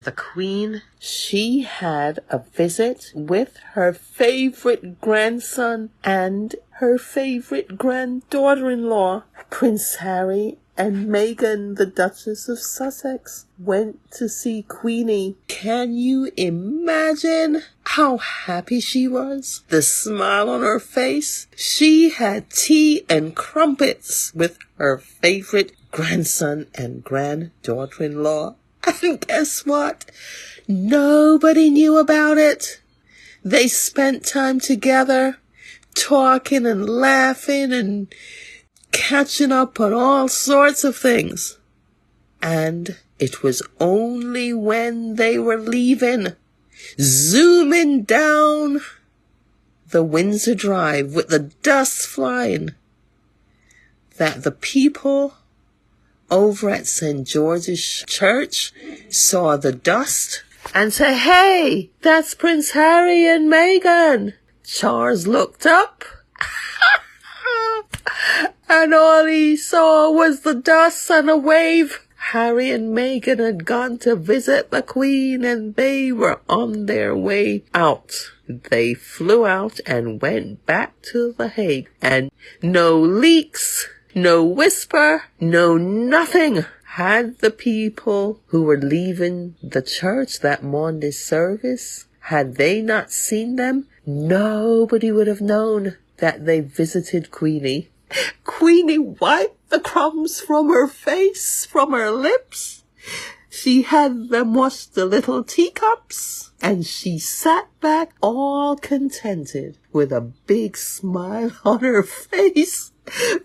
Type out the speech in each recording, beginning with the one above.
the Queen, she had a visit with her favorite grandson and her favorite granddaughter-in-law. Prince Harry and Meghan, the Duchess of Sussex, went to see Queenie. Can you imagine how happy she was? The smile on her face. She had tea and crumpets with her favorite grandson and granddaughter-in-law. And guess what? Nobody knew about it. They spent time together, talking and laughing and catching up on all sorts of things. And it was only when they were leaving, zooming down the Windsor Drive with the dust flying, that the people over at St. George's Church saw the dust and said, "Hey, that's Prince Harry and Meghan." Charles looked up and all he saw was the dust and a wave. Harry and Meghan had gone to visit the Queen and they were on their way out. They flew out and went back to The Hague, and no leaks, no whisper, no nothing. Had the people who were leaving the church that Monday service, had they not seen them, nobody would have known that they visited Queenie. Queenie wiped the crumbs from her face, from her lips. She had them wash the little teacups, and she sat back all contented with a big smile on her face,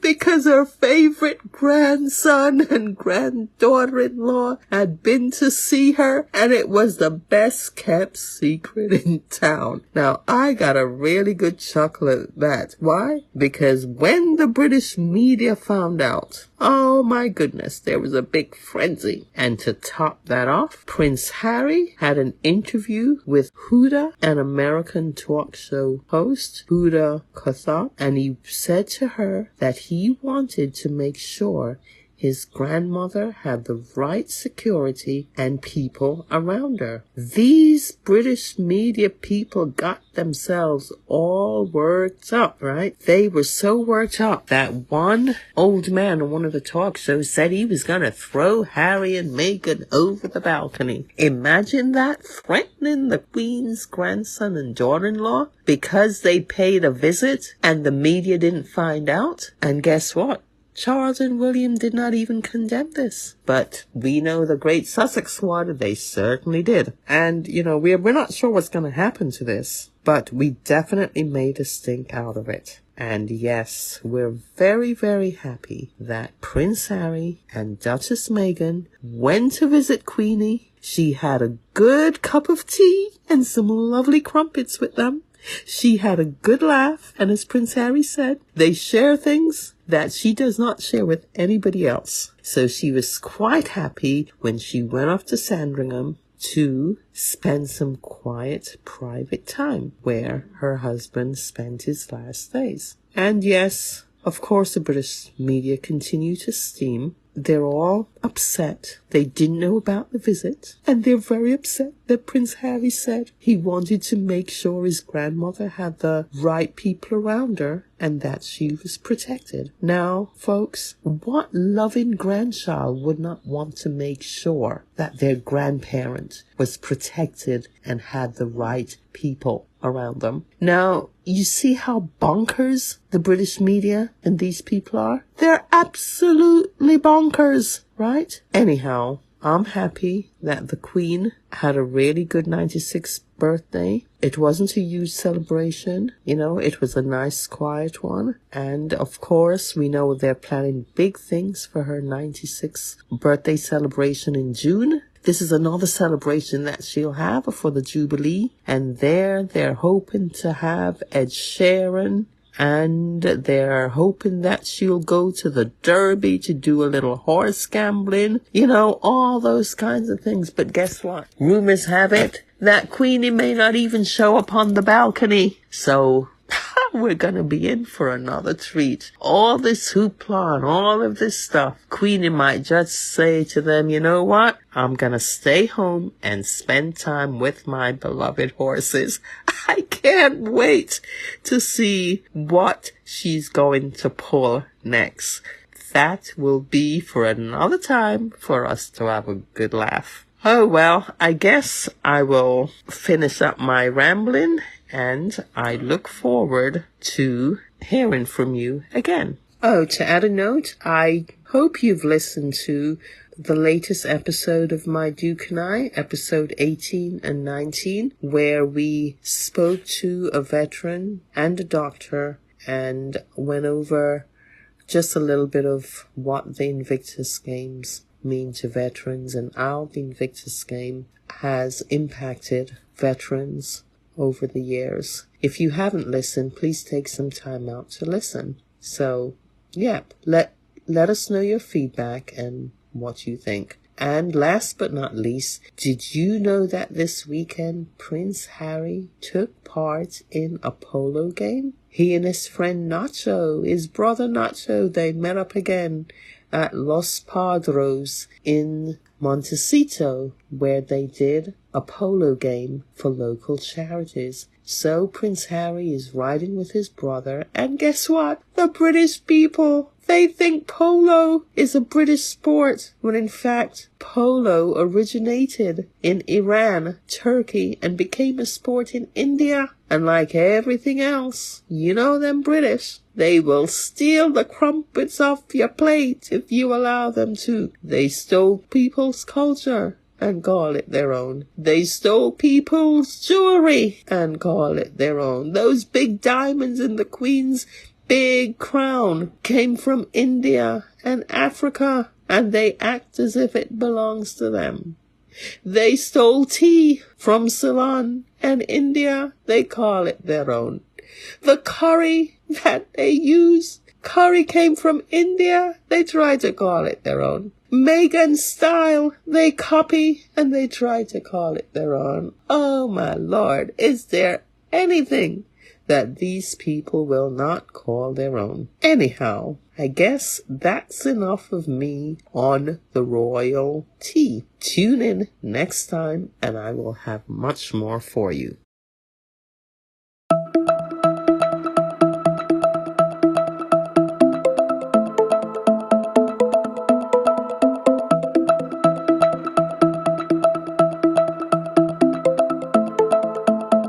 because her favorite grandson and granddaughter-in-law had been to see her, and it was the best kept secret in town. Now, I got a really good chuckle at that. Why? Because when the British media found out, oh my goodness, there was a big frenzy. And to top that off, Prince Harry had an interview with Huda, an American talk show host, Huda Kathak, and he said to her that he wanted to make sure his grandmother had the right security and people around her. These British media people got themselves all worked up, right? They were so worked up that one old man on one of the talk shows said he was going to throw Harry and Meghan over the balcony. Imagine that, threatening the Queen's grandson and daughter-in-law because they paid a visit and the media didn't find out. And guess what? Charles and William did not even condemn this. But we know the great Sussex squad, they certainly did. And, we're not sure what's going to happen to this, but we definitely made a stink out of it. And yes, we're very, very happy that Prince Harry and Duchess Meghan went to visit Queenie. She had a good cup of tea and some lovely crumpets with them. She had a good laugh, and as Prince Harry said, they share things that she does not share with anybody else. So she was quite happy when she went off to Sandringham to spend some quiet, private time where her husband spent his last days. And yes, of course, the British media continue to steam. They're all upset. They didn't know about the visit, and they're very upset that Prince Harry said he wanted to make sure his grandmother had the right people around her and that she was protected. Now, folks, what loving grandchild would not want to make sure that their grandparent was protected and had the right people around them? Now, you see how bonkers the British media and these people are? They're absolutely bonkers, right? Anyhow, I'm happy that the Queen had a really good 96th birthday. It wasn't a huge celebration, it was a nice, quiet one. And of course, we know they're planning big things for her 96th birthday celebration in June. This is another celebration that she'll have for the Jubilee. And they're hoping to have Ed Sheeran. And they're hoping that she'll go to the Derby to do a little horse gambling. All those kinds of things. But guess what? Rumors have it that Queenie may not even show up on the balcony. So we're gonna be in for another treat. All this hoopla and all of this stuff, Queenie might just say to them, you know what? I'm gonna stay home and spend time with my beloved horses. I can't wait to see what she's going to pull next. That will be for another time for us to have a good laugh. Oh, well, I guess I will finish up my rambling, and I look forward to hearing from you again. Oh, to add a note, I hope you've listened to the latest episode of My Duke and I, episode 18 and 19, where we spoke to a veteran and a doctor and went over just a little bit of what the Invictus Games mean to veterans and how the Invictus Game has impacted veterans over the years. If you haven't listened, please take some time out to listen. So, yeah, let us know your feedback and what you think. And last but not least, did you know that this weekend Prince Harry took part in a polo game? He and his friend Nacho, his brother Nacho, they met up again at Los Padros in Montecito, where they did a polo game for local charities. So Prince Harry is riding with his brother, and guess what? The British people, they think polo is a British sport, when in fact, polo originated in Iran, Turkey, and became a sport in India. And like everything else, you know them British, they will steal the crumpets off your plate if you allow them to. They stole people's culture and call it their own. They stole people's jewelry and call it their own. Those big diamonds in the Queen's big crown came from India and Africa, and they act as if it belongs to them. They stole tea from Ceylon and India. They call it their own. The curry that they use, curry came from India. They try to call it their own. Meghan's style, they copy and they try to call it their own. Oh my Lord, is there anything that these people will not call their own? Anyhow, I guess that's enough of me on the royal tea. Tune in next time and I will have much more for you.